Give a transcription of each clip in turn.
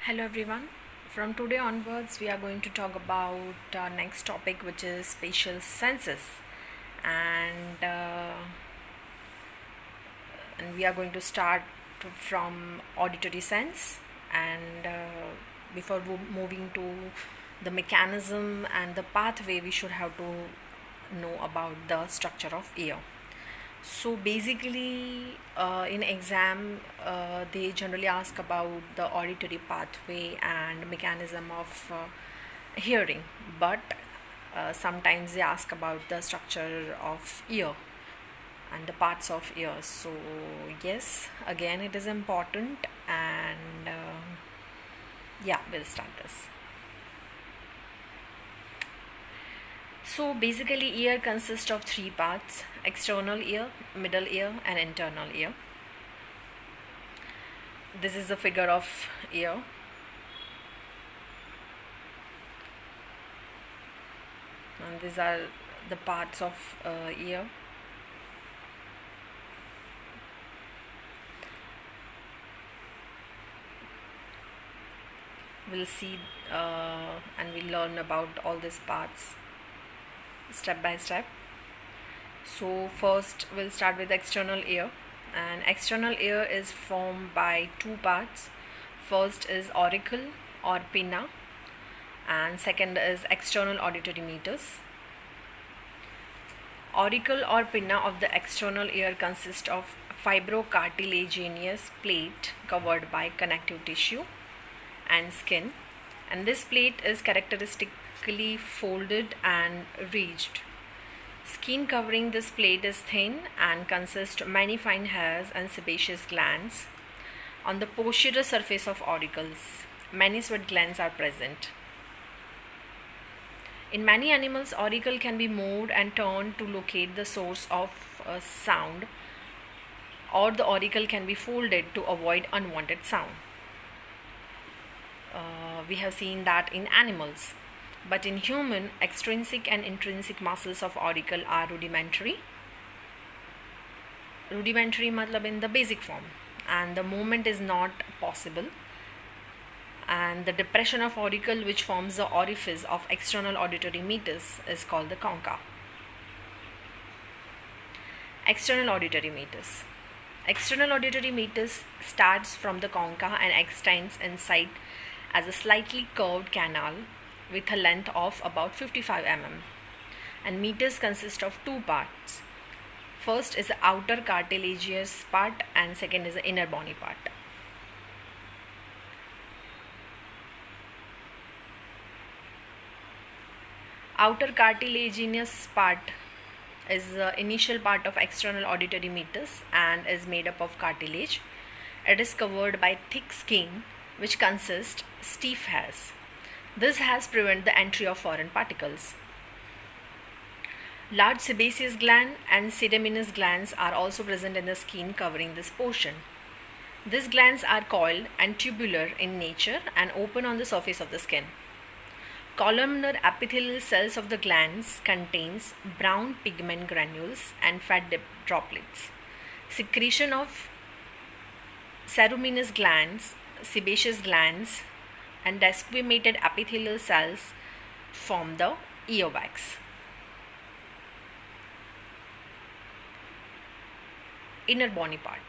Hello everyone. From today onwards, we are going to talk about our next topic, which is spatial senses, and uh, and we are going to start from auditory sense. And before moving to the mechanism and the pathway, we should have to know about the structure of ear. So basically, in exam, they generally ask about the auditory pathway and mechanism of hearing, but sometimes they ask about the structure of ear and the parts of ear. So yes, again, it is important, and yeah, we'll start this. So basically, ear consists of three parts: external ear, middle ear, and internal ear. This is the figure of ear. And these are the parts of ear. We'll see and we'll learn about all these parts step by step. So first we'll start with external ear, and external ear is formed by two parts. First is auricle or pinna, and second is external auditory meatus. Auricle or pinna of the external ear consists of fibrocartilaginous plate covered by connective tissue and skin, and this plate is characteristically folded and ridged. Skin covering this plate is thin and consists many fine hairs and sebaceous glands. On the posterior surface of auricles, many sweat glands are present. In many animals, auricle can be moved and turned to locate the source of sound, or the auricle can be folded to avoid unwanted sound. We have seen that in animals, but in human, extrinsic and intrinsic muscles of auricle are rudimentary. Rudimentary matlab in the basic form, and the movement is not possible. And the depression of auricle, which forms the orifice of external auditory meatus, is called the concha. External auditory meatus. External auditory meatus starts from the concha and extends inside as a slightly curved canal with a length of about 55 mm. And meatus consists of two parts. First is the outer cartilaginous part, and second is the inner bony part. Outer cartilaginous part is the initial part of external auditory meatus and is made up of cartilage. It is covered by thick skin which consists stiff hairs. This hairs prevent the entry of foreign particles. Large sebaceous gland and ceruminous glands are also present in the skin covering this portion. These glands are coiled and tubular in nature and open on the surface of the skin. Columnar epithelial cells of the glands contains brown pigment granules and fat droplets. Secretion of ceruminous glands, sebaceous glands, and desquamated epithelial cells form the earwax. Inner bony part.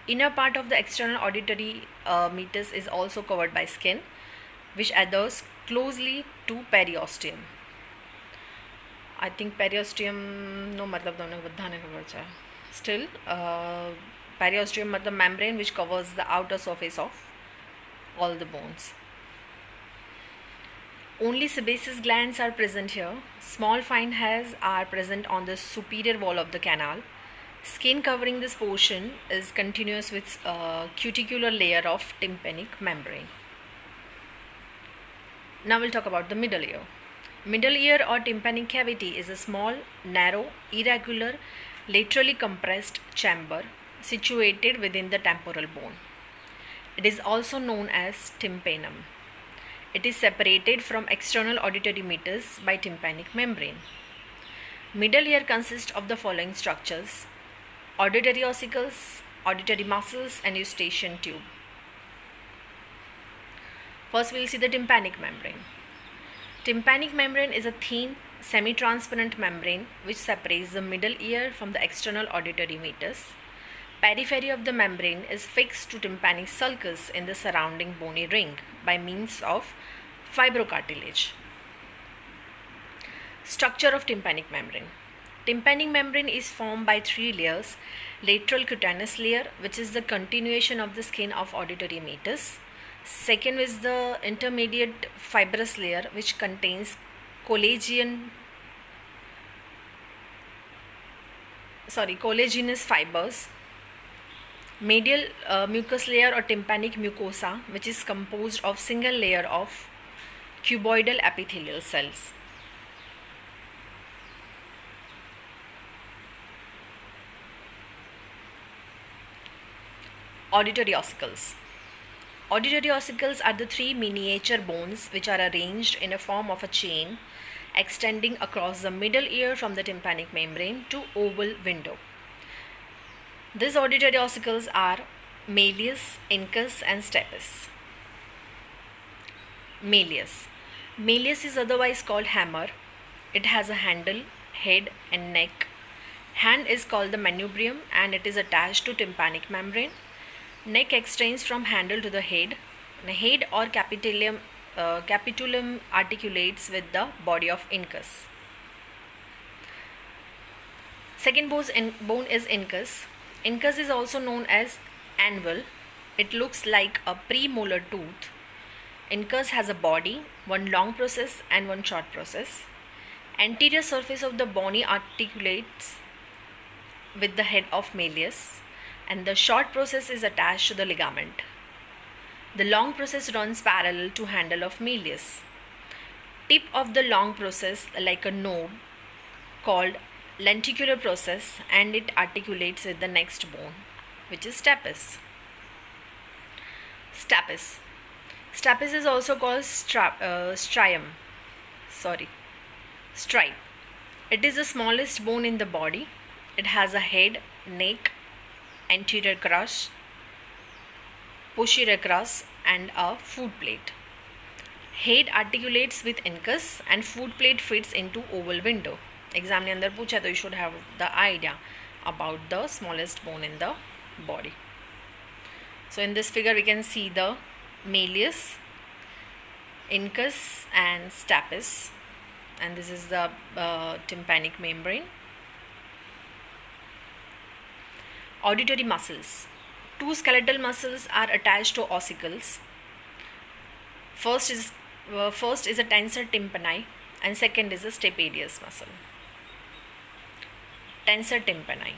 Inner part of the external auditory meatus is also covered by skin, which adheres closely to periosteum. I think periosteum no matlab તમને બધાને ખબર છે. Still, periosteum matlab membrane which covers the outer surface of all the bones. Only sebaceous glands are present here. Small fine hairs are present on the superior wall of the canal. Skin covering this portion is continuous with a cuticular layer of tympanic membrane. Now we'll talk about the middle ear. Middle ear or tympanic cavity is a small, narrow, irregular, laterally compressed chamber situated within the temporal bone. It is also known as tympanum. It is separated from external auditory meatus by tympanic membrane. Middle ear consists of the following structures: auditory ossicles, auditory muscles, and eustachian tube. First, we'll see the tympanic membrane. Tympanic membrane is a thin, semi-transparent membrane which separates the middle ear from the external auditory meatus. Periphery of the membrane is fixed to tympanic sulcus in the surrounding bony ring by means of fibrocartilage. Structure of tympanic membrane. Tympanic membrane is formed by three layers: lateral cutaneous layer, which is the continuation of the skin of auditory meatus. Second is the intermediate fibrous layer, which contains collagenous fibers. Medial mucous layer or tympanic mucosa, which is composed of single layer of cuboidal epithelial cells. Auditory ossicles. Auditory ossicles are the three miniature bones which are arranged in a form of a chain extending across the middle ear from the tympanic membrane to oval window. These auditory ossicles are malleus, incus and stapes. Malleus. Malleus is otherwise called hammer. It has a handle, head and neck. Hand is called the manubrium and it is attached to tympanic membrane. Neck extends from handle to the head. The head or capitulum articulates with the body of incus. Second bone is incus. Incus is also known as anvil. It looks like a premolar tooth. Incus has a body, one long process and one short process. Anterior surface of the bony articulates with the head of malleus, and the short process is attached to the ligament. The long process runs parallel to handle of malleus. Tip of the long process like a node called lenticular process, and it articulates with the next bone, which is stapes. Stapes. Stapes is also called stripe. It is the smallest bone in the body. It has a head, neck, anterior crus, posterior crus and a foot plate. Head articulates with incus and foot plate fits into oval window. Exam ने अंदर पूछा तो you should have the idea about the smallest bone in the body. So in this figure we can see the malleus, incus and stapes, and this is the tympanic membrane. Auditory muscles. Two skeletal muscles are attached to ossicles. First is a tensor tympani and second is a stapedius muscle. Tensor tympani.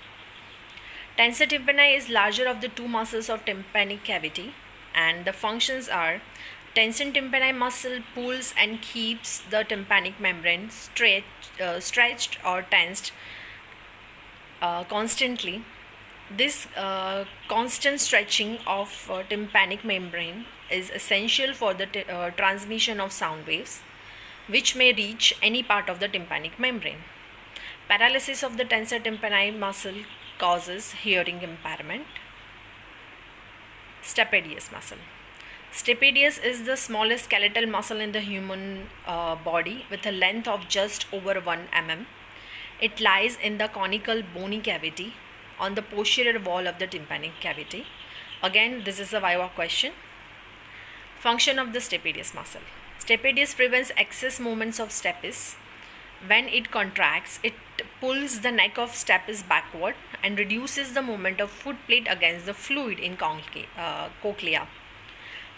Tensor tympani is larger of the two muscles of tympanic cavity, and the functions are: tensor tympani muscle pulls and keeps the tympanic membrane stretched or tensed constantly. This constant stretching of tympanic membrane is essential for the transmission of sound waves, which may reach any part of the tympanic membrane. Paralysis of the tensor tympani muscle causes hearing impairment. Stapedius muscle. Stapedius is the smallest skeletal muscle in the human body with a length of just over 1 mm. It lies in the conical bony cavity on the posterior wall of the tympanic cavity. Again, this is a Viva question. Function of the stapedius muscle. Stapedius prevents excess movements of stapes. When it contracts, it pulls the neck of stapes backward and reduces the movement of foot plate against the fluid in cochlea.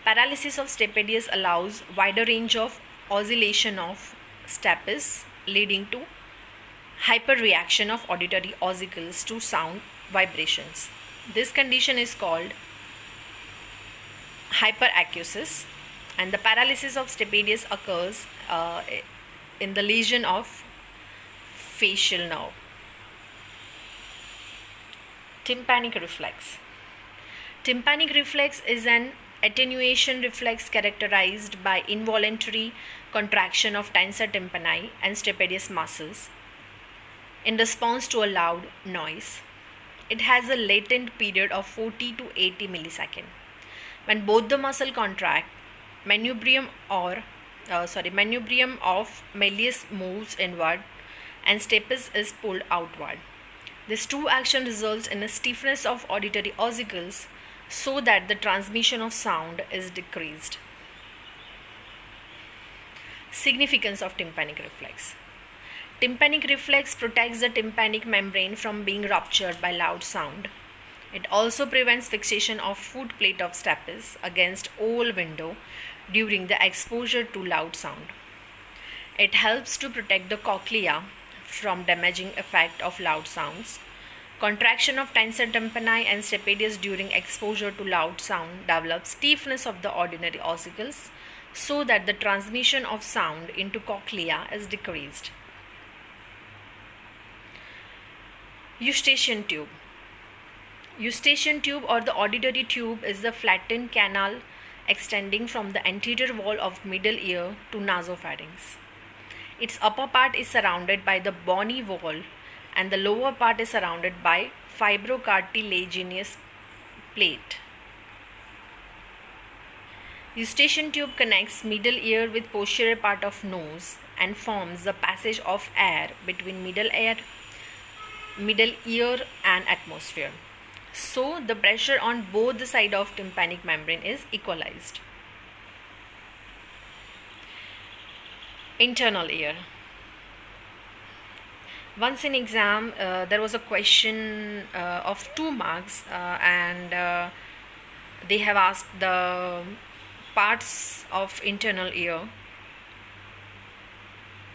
Paralysis of stapedius allows wider range of oscillation of stapes, leading to hyperreaction of auditory ossicles to sound vibrations. This condition is called hyperacusis, and the paralysis of stapedius occurs in the lesion of facial nerve. Tympanic reflex. Tympanic reflex is an attenuation reflex characterized by involuntary contraction of tensor tympani and stapedius muscles in response to a loud noise. It has a latent period of 40 to 80 milliseconds. When both the muscle contract, manubrium of malleus moves inward and stapes is pulled outward. This two action results in a stiffness of auditory ossicles so that the transmission of sound is decreased. Significance of tympanic reflex. Tympanic reflex protects the tympanic membrane from being ruptured by loud sound. It also prevents fixation of foot plate of stapes against oval window during the exposure to loud sound. It helps to protect the cochlea from damaging effect of loud sounds. Contraction of tensor tympani and stapedius during exposure to loud sound develops stiffness of the ordinary ossicles so that the transmission of sound into cochlea is decreased. Eustachian tube. Eustachian tube or the auditory tube is the flattened canal extending from the anterior wall of middle ear to nasopharynx. Its upper part is surrounded by the bony wall and the lower part is surrounded by fibrocartilaginous plate. Eustachian tube connects middle ear with posterior part of nose and forms the passage of air between middle ear and atmosphere. So the pressure on both the side of tympanic membrane is equalized. Internal ear. Once in exam there was a question of 2 marks and they have asked the parts of internal ear.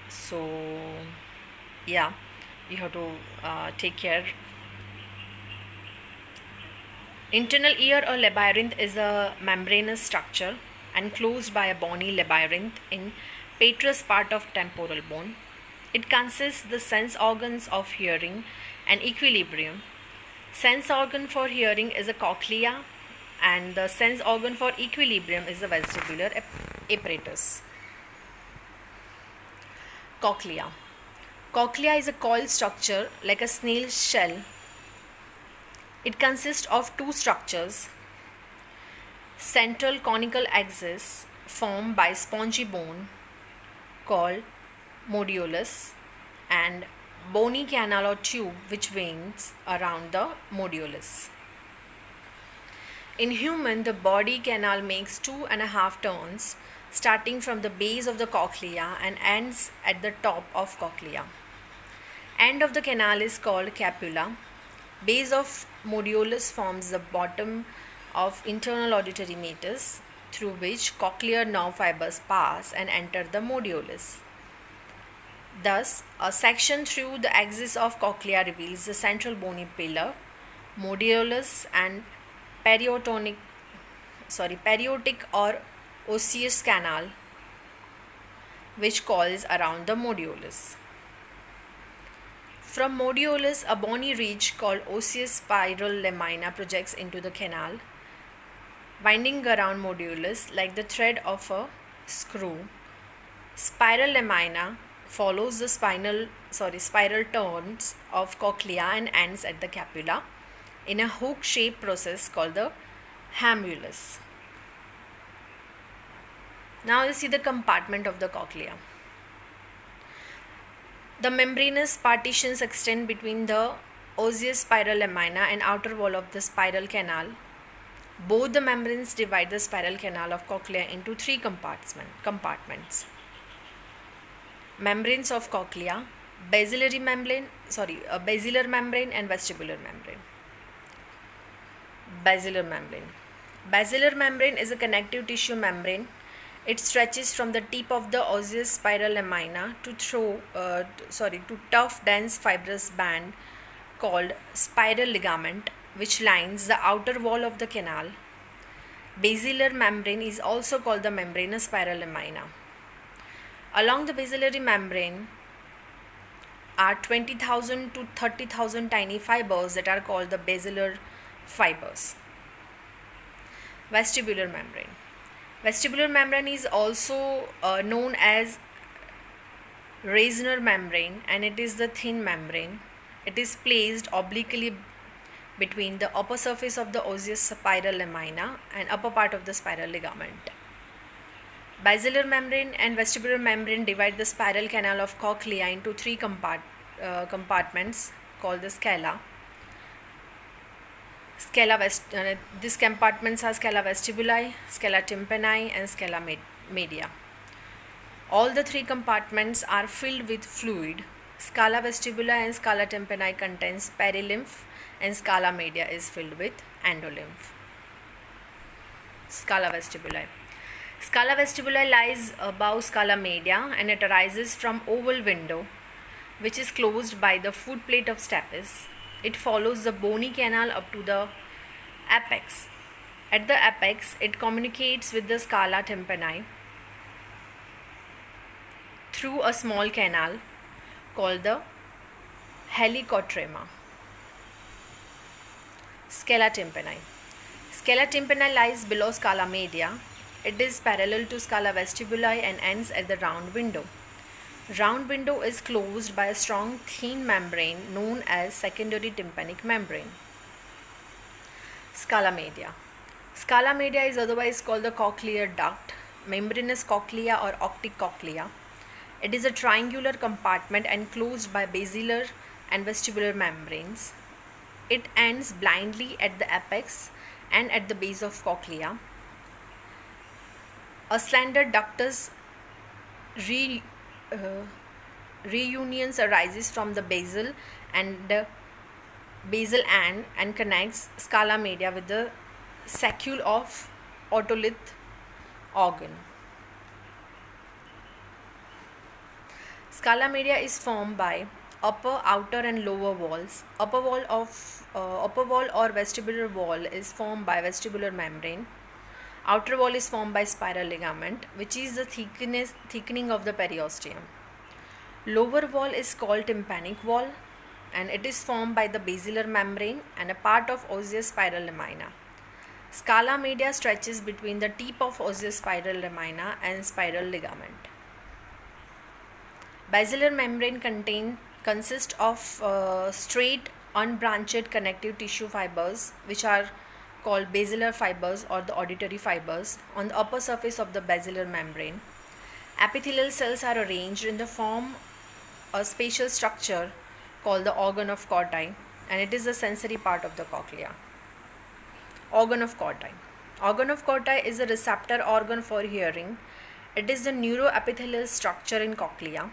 So yeah, you have to take care. Internal ear or labyrinth is a membranous structure enclosed by a bony labyrinth in petrous part of temporal bone. It consists the sense organs of hearing and equilibrium. Sense organ for hearing is a cochlea and the sense organ for equilibrium is the vestibular apparatus. Cochlea. Cochlea is a coiled structure like a snail shell. It consists of 2 structures, central conical axis formed by spongy bone called modulus and bony canal or tube which winds around the modulus. In human, the body canal makes 2.5 turns starting from the base of the cochlea and ends at the top of cochlea. End of the canal is called capula. Base of modulus forms the bottom of internal auditory meatus through which cochlear nerve fibers pass and enter the modulus. Thus, a section through the axis of cochlea reveals the central bony pillar, modulus and periotic or osseous canal which coils around the modulus. From modulus, a bony ridge called osseous spiral lamina projects into the canal, winding around modulus like the thread of a screw. Spiral lamina follows the spiral turns of cochlea and ends at the capula in a hook-shaped process called the hamulus. Now you see the compartment of the cochlea. The membranous partitions extend between the osseous spiral lamina and outer wall of the spiral canal. Both the membranes divide the spiral canal of cochlea into 3 compartments. Membranes of cochlea, basilar membrane and vestibular membrane. Basilar membrane. Basilar membrane is a connective tissue membrane. It stretches from the tip of the osseous spiral lamina to tough dense fibrous band called spiral ligament which lines the outer wall of the canal. Basilar membrane is also called the membranous spiral lamina. Along the basilar membrane are 20,000 to 30,000 tiny fibers that are called the basilar fibers. Vestibular membrane. Vestibular membrane is also known as Reissner membrane and it is the thin membrane. It is placed obliquely between the upper surface of the osseous spiral lamina and upper part of the spiral ligament. Basilar membrane and vestibular membrane divide the spiral canal of cochlea into three compartments called the scala. These compartments are scala vestibuli, scala tympani, and scala media. All the three compartments are filled with fluid. Scala vestibuli and scala tympani contains perilymph, and scala media is filled with endolymph. Scala vestibuli. Scala vestibuli lies above scala media, and it arises from oval window, which is closed by the foot plate of stapes. It follows the bony canal up to the apex. At the apex, it communicates with the scala tympani through a small canal called the helicotrema. Scala tympani. Scala tympani lies below scala media. It is parallel to scala vestibuli and ends at the round window. Round window is closed by a strong thin membrane known as secondary tympanic membrane. Scala media. Scala media is otherwise called the cochlear duct, membranous cochlea or octic cochlea. It is a triangular compartment enclosed by basilar and vestibular membranes. It ends blindly at the apex and at the base of cochlea. A slender ductus reunions arises from the basal and connects scala media with the saccule of otolith organ. Scala media is formed by upper, outer, and lower walls. Upper wall or vestibular wall is formed by vestibular membrane. Outer wall is formed by spiral ligament, which is the thickening of the periosteum. Lower wall is called tympanic wall, and it is formed by the basilar membrane and a part of osseous spiral lamina. Scala media stretches between the tip of osseous spiral lamina and spiral ligament. Basilar membrane consists of straight unbranched connective tissue fibers, which are called basilar fibers or the auditory fibers, on the upper surface of the basilar membrane. Epithelial cells are arranged in the form a spatial structure called the organ of Corti, and it is the sensory part of the cochlea. Organ of Corti. Organ of Corti is a receptor organ for hearing. It is the neuroepithelial structure in cochlea.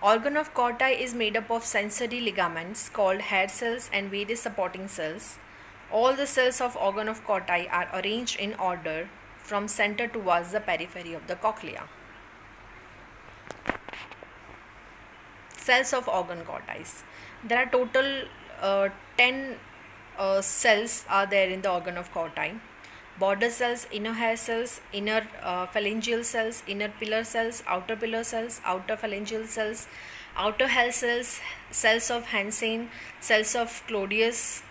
Organ of Corti is made up of sensory ligaments called hair cells and various supporting cells. All the cells of organ of Corti are arranged in order from center towards the periphery of the cochlea. Cells of organ Corti. There are total 10 cells are there in the organ of Corti. Border cells, inner hair cells, inner phalangeal cells, inner pillar cells, outer phalangeal cells, outer hair cells, cells of Hansen, cells of Clodius,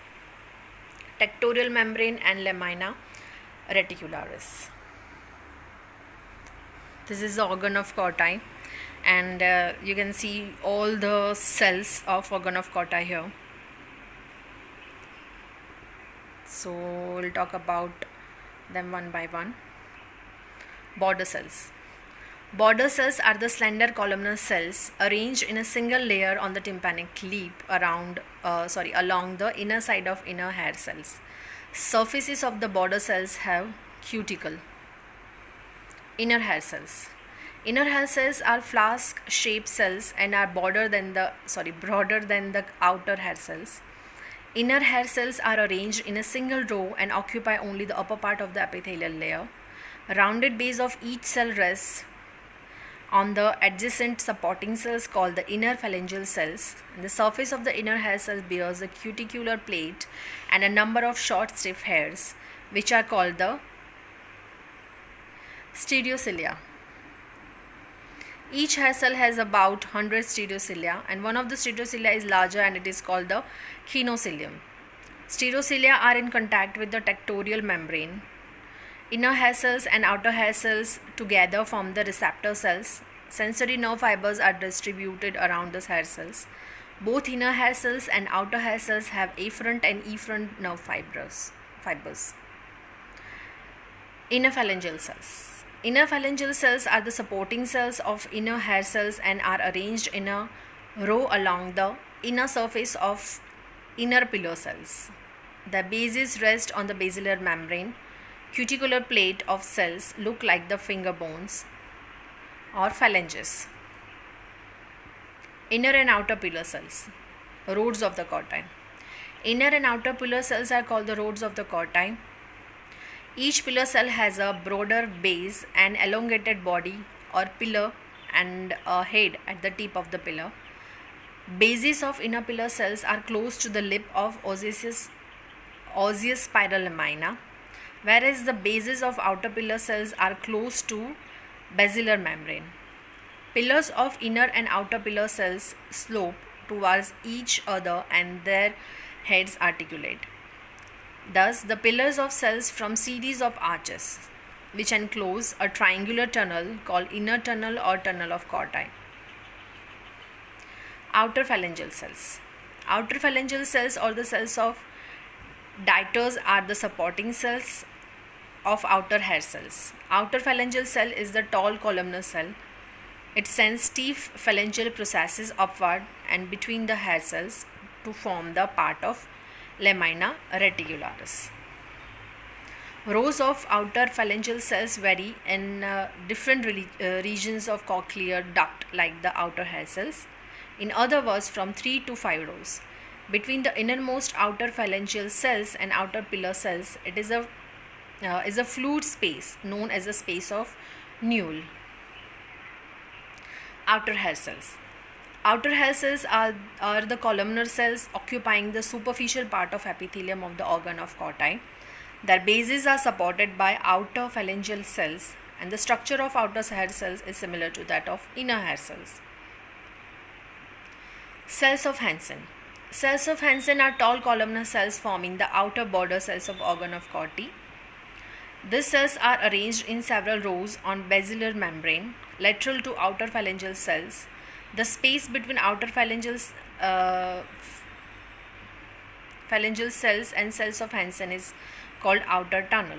tectorial membrane, and lamina reticularis. This is the organ of Corti, and you can see all the cells of organ of Corti here. So we'll talk about them one by one. Border cells. Border cells are the slender columnar cells arranged in a single layer on the tympanic lip along the inner side of inner hair cells. Surfaces of the border cells have cuticle. Inner hair cells. Inner hair cells are flask-shaped cells and are broader than the outer hair cells. Inner hair cells are arranged in a single row and occupy only the upper part of the epithelial layer. A rounded base of each cell rests on the adjacent supporting cells called the inner phalangeal cells. And the surface of the inner hair cells bears a cuticular plate and a number of short stiff hairs, which are called the stereocilia. Each hair cell has about 100 stereocilia, and one of the stereocilia is larger and it is called the chenocilium. Stereocilia are in contact with the tectorial membrane. Inner hair cells and outer hair cells together form the receptor cells. Sensory nerve fibers are distributed around the hair cells. Both inner hair cells and outer hair cells have afferent and efferent nerve fibers. Inner phalangeal cells. Inner phalangeal cells are the supporting cells of inner hair cells and are arranged in a row along the inner surface of inner pillar cells. The bases rest on the basilar membrane. Cuticular plate of cells look like the finger bones or phalanges. Inner and outer pillar cells, rods of the corti. Inner and outer pillar cells are called the rods of the corti. Each pillar cell has a broader base, an elongated body or pillar, and a head at the tip of the pillar. Bases of inner pillar cells are close to the lip of osseous spiral lamina, whereas the bases of outer pillar cells are close to basilar membrane. Pillars of inner and outer pillar cells slope towards each other and their heads articulate. Thus, the pillars of cells form series of arches which enclose a triangular tunnel called inner tunnel or tunnel of corti. Outer phalangeal cells. Outer phalangeal cells or the cells of Dieters are the supporting cells of outer hair cells. Outer phalangeal cell is the tall columnar cell. It sends stiff phalangeal processes upward and between the hair cells to form the part of lamina reticularis. Rows of outer phalangeal cells vary in different regions of cochlear duct like the outer hair cells. In other words, from 3 to 5 rows. Between the innermost outer phalangeal cells and outer pillar cells, it is a fluid space known as the space of Newell. Outer hair cells. Outer hair cells are the columnar cells occupying the superficial part of epithelium of the organ of corti. Their bases are supported by outer phalangeal cells, and the structure of outer hair cells is similar to that of inner hair cells. Cells of Hansen. Cells of Hansen are tall columnar cells forming the outer border cells of organ of corti. These cells are arranged in several rows on basilar membrane, lateral to outer phalangeal cells. The space between outer phalangeal cells and cells of Hansen is called outer tunnel.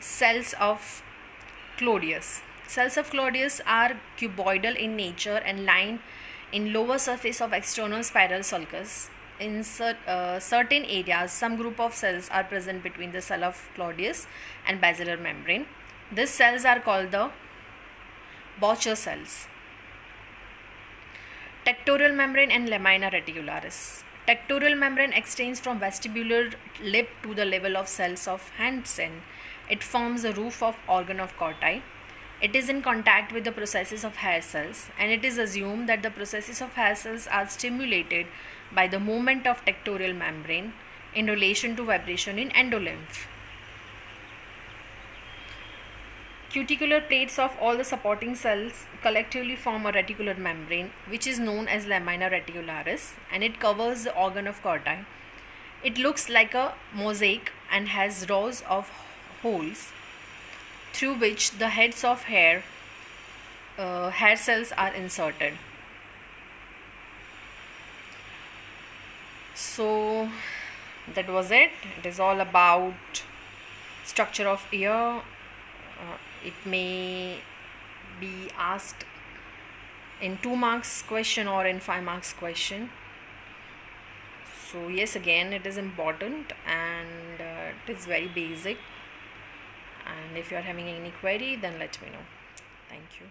Cells of Clodius. Cells of Clodius are cuboidal in nature and lined in lower surface of external spiral sulcus. In certain areas, some group of cells are present between the cell of Clodius and basilar membrane. These cells are called the Boucher cells. Tectorial membrane and lamina reticularis. Tectorial membrane extends from vestibular lip to the level of cells of Hansen. It forms the roof of organ of corti. It is in contact with the processes of hair cells, and it is assumed that the processes of hair cells are stimulated by the movement of tectorial membrane in relation to vibration in endolymph. Cuticular plates of all the supporting cells collectively form a reticular membrane, which is known as lamina reticularis, and it covers the organ of corti. It looks like a mosaic and has rows of holes through which the heads of hair cells are inserted. So that was it. It is all about structure of ear. It may be asked in 2 marks question or in 5 marks question. So yes, again it is important and it is very basic. And if you are having any query, then let me know. Thank you.